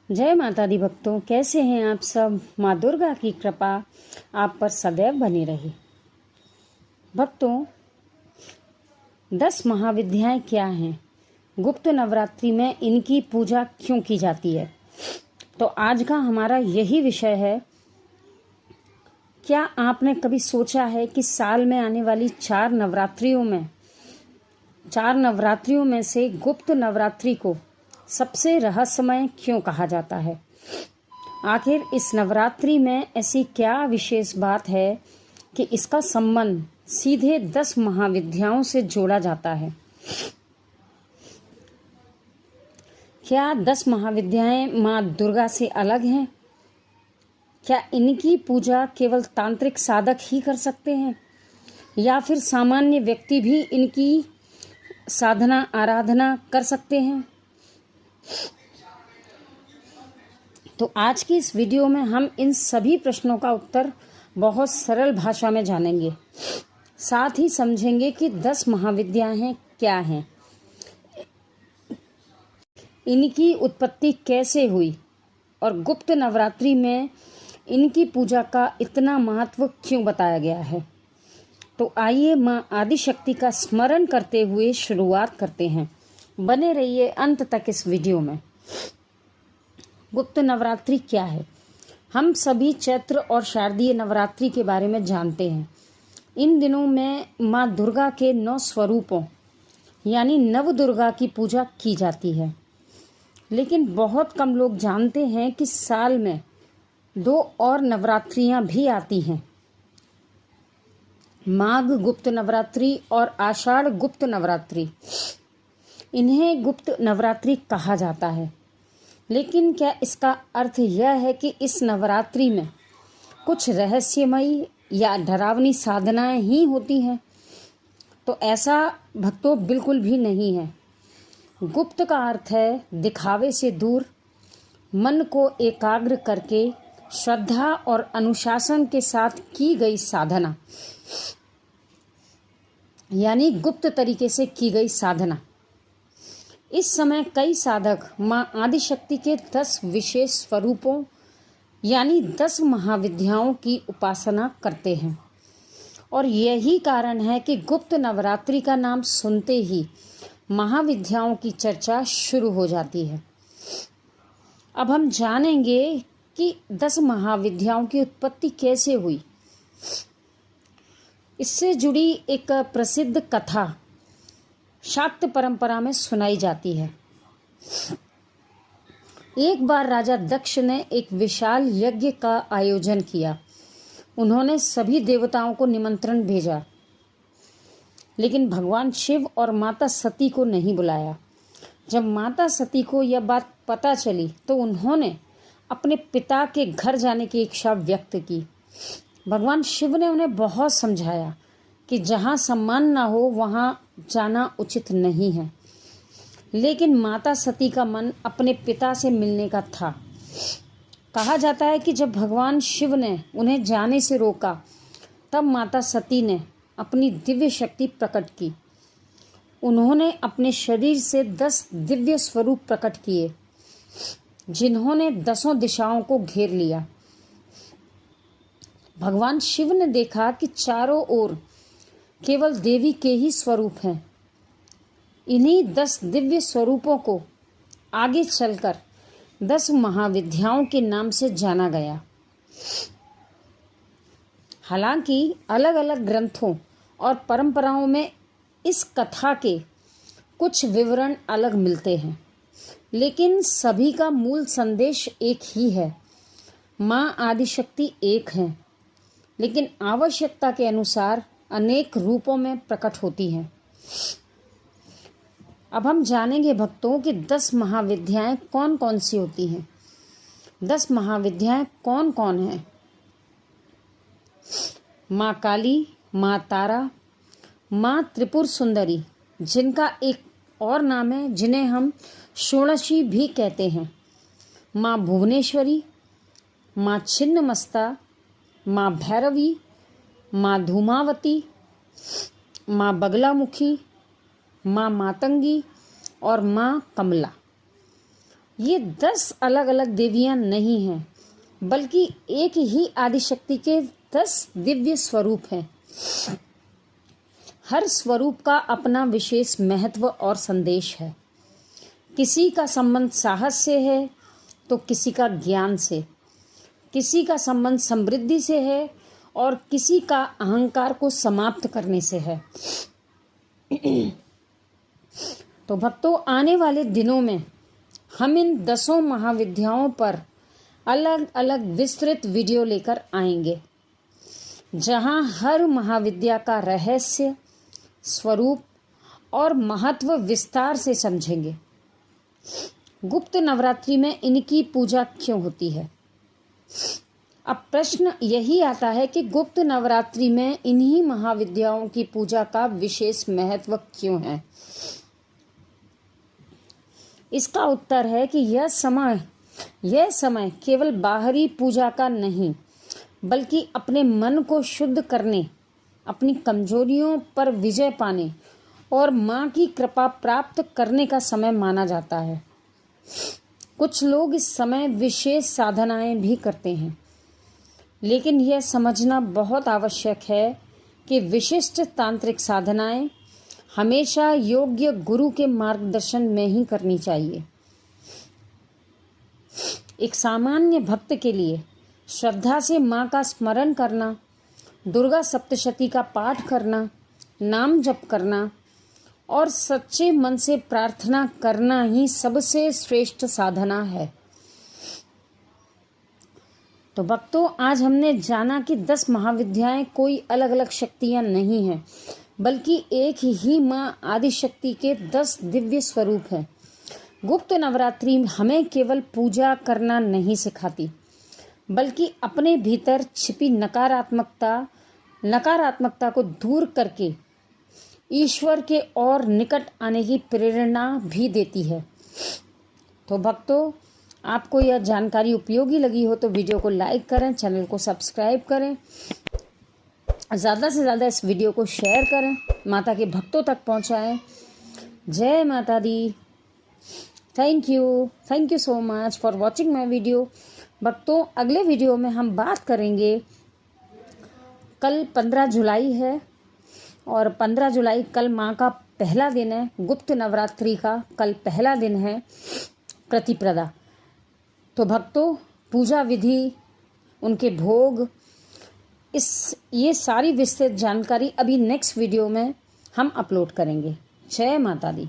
जय माता दी भक्तों, कैसे हैं आप सब। माँ दुर्गा की कृपा आप पर सदैव बनी रहे। भक्तों, 10 महाविद्याएं क्या हैं, गुप्त नवरात्रि में इनकी पूजा क्यों की जाती है, तो आज का हमारा यही विषय है। क्या आपने कभी सोचा है कि साल में आने वाली 4 नवरात्रियों में से गुप्त नवरात्रि को सबसे रहस्यमय क्यों कहा जाता है। आखिर इस नवरात्रि में ऐसी क्या विशेष बात है कि इसका संबंध सीधे 10 महाविद्याओं से जोड़ा जाता है। क्या 10 महाविद्याएं माँ दुर्गा से अलग हैं? क्या इनकी पूजा केवल तांत्रिक साधक ही कर सकते हैं या फिर सामान्य व्यक्ति भी इनकी साधना आराधना कर सकते हैं? तो आज की इस वीडियो में हम इन सभी प्रश्नों का उत्तर बहुत सरल भाषा में जानेंगे। साथ ही समझेंगे कि 10 महाविद्याएं क्या हैं, इनकी उत्पत्ति कैसे हुई और गुप्त नवरात्रि में इनकी पूजा का इतना महत्व क्यों बताया गया है। तो आइए माँ आदिशक्ति का स्मरण करते हुए शुरुआत करते हैं। बने रहिए अंत तक इस वीडियो में। गुप्त नवरात्रि क्या है? हम सभी चैत्र और शारदीय नवरात्रि के बारे में जानते हैं। इन दिनों में माँ दुर्गा के 9 स्वरूपों यानी नव दुर्गा की पूजा की जाती है, लेकिन बहुत कम लोग जानते हैं कि साल में 2 और नवरात्रियां भी आती हैं, माघ गुप्त नवरात्रि और आषाढ़ गुप्त नवरात्रि। इन्हें गुप्त नवरात्रि कहा जाता है, लेकिन क्या इसका अर्थ यह है कि इस नवरात्रि में कुछ रहस्यमयी या डरावनी साधनाएं ही होती हैं? तो ऐसा भक्तों बिल्कुल भी नहीं है। गुप्त का अर्थ है दिखावे से दूर, मन को एकाग्र करके श्रद्धा और अनुशासन के साथ की गई साधना, यानी गुप्त तरीके से की गई साधना। इस समय कई साधक माँ आदिशक्ति के 10 विशेष स्वरूपों यानी 10 महाविद्याओं की उपासना करते हैं, और यही कारण है कि गुप्त नवरात्रि का नाम सुनते ही महाविद्याओं की चर्चा शुरू हो जाती है। अब हम जानेंगे कि 10 महाविद्याओं की उत्पत्ति कैसे हुई। इससे जुड़ी एक प्रसिद्ध कथा शाक्त परंपरा में सुनाई जाती है। एक बार राजा दक्ष ने एक विशाल यज्ञ का आयोजन किया। उन्होंने सभी देवताओं को निमंत्रण भेजा, लेकिन भगवान शिव और माता सती को नहीं बुलाया। जब माता सती को यह बात पता चली तो उन्होंने अपने पिता के घर जाने की इच्छा व्यक्त की। भगवान शिव ने उन्हें बहुत समझाया कि जहाँ सम्मान ना हो वहाँ जाना उचित नहीं है, लेकिन माता सती का मन अपने पिता से मिलने का था। कहा जाता है कि जब भगवान शिव ने उन्हें जाने से रोका, तब माता सती ने अपनी दिव्य शक्ति प्रकट की। उन्होंने अपने शरीर से 10 दिव्य स्वरूप प्रकट किए, जिन्होंने 10 दिशाओं को घेर लिया। भगवान शिव ने देखा कि चारों ओर केवल देवी के ही स्वरूप हैं। इन्हीं 10 दिव्य स्वरूपों को आगे चलकर 10 महाविद्याओं के नाम से जाना गया। हालांकि अलग अलग ग्रंथों और परंपराओं में इस कथा के कुछ विवरण अलग मिलते हैं, लेकिन सभी का मूल संदेश एक ही है। माँ आदिशक्ति एक हैं, लेकिन आवश्यकता के अनुसार अनेक रूपों में प्रकट होती हैं। अब हम जानेंगे भक्तों कि 10 महाविद्याएं कौन कौन सी होती हैं। 10 महाविद्याएं कौन कौन हैं? माँ काली, माँ तारा, माँ त्रिपुर सुंदरी, जिनका एक और नाम है जिन्हें हम षोडशी भी कहते हैं, माँ भुवनेश्वरी, माँ छिन्नमस्ता, माँ भैरवी, माँ धूमावती, माँ बगलामुखी, माँ मातंगी और माँ कमला। ये 10 अलग अलग देवियां नहीं हैं, बल्कि एक ही आदिशक्ति के 10 दिव्य स्वरूप हैं। हर स्वरूप का अपना विशेष महत्व और संदेश है। किसी का संबंध साहस से है तो किसी का ज्ञान से, किसी का संबंध समृद्धि से है और किसी का अहंकार को समाप्त करने से है। तो भक्तों, आने वाले दिनों में हम इन 10 महाविद्याओं पर अलग अलग विस्तृत वीडियो लेकर आएंगे, जहां हर महाविद्या का रहस्य, स्वरूप और महत्व विस्तार से समझेंगे। गुप्त नवरात्रि में इनकी पूजा क्यों होती है? अब प्रश्न यही आता है कि गुप्त नवरात्रि में इन्हीं महाविद्याओं की पूजा का विशेष महत्व क्यों है? इसका उत्तर है कि यह समय केवल बाहरी पूजा का नहीं, बल्कि अपने मन को शुद्ध करने, अपनी कमजोरियों पर विजय पाने और माँ की कृपा प्राप्त करने का समय माना जाता है। कुछ लोग इस समय विशेष साधनाएं भी करते हैं, लेकिन यह समझना बहुत आवश्यक है कि विशिष्ट तांत्रिक साधनाएं हमेशा योग्य गुरु के मार्गदर्शन में ही करनी चाहिए। एक सामान्य भक्त के लिए श्रद्धा से माँ का स्मरण करना, दुर्गा सप्तशती का पाठ करना, नाम जप करना और सच्चे मन से प्रार्थना करना ही सबसे श्रेष्ठ साधना है। तो भक्तों, आज हमने जाना कि 10 महाविद्याएं कोई अलग अलग शक्तियां नहीं हैं, बल्कि एक ही माँ आदिशक्ति के 10 दिव्य स्वरूप हैं। गुप्त नवरात्रि हमें केवल पूजा करना नहीं सिखाती, बल्कि अपने भीतर छिपी नकारात्मकता को दूर करके ईश्वर के और निकट आने की प्रेरणा भी देती है। तो भक्तों, आपको यह जानकारी उपयोगी लगी हो तो वीडियो को लाइक करें, चैनल को सब्सक्राइब करें, ज़्यादा से ज़्यादा इस वीडियो को शेयर करें, माता के भक्तों तक पहुंचाएं। जय माता दी। Thank you so much for watching my video. भक्तों, अगले वीडियो में हम बात करेंगे, कल 15 जुलाई है और 15 जुलाई कल माँ का पहला दिन है, गुप्त नवरात्रि का कल पहला दिन है, प्रतिपदा। तो भक्तों, पूजा विधि, उनके भोग, ये सारी विस्तृत जानकारी अभी नेक्स्ट वीडियो में हम अपलोड करेंगे। जय माता दी।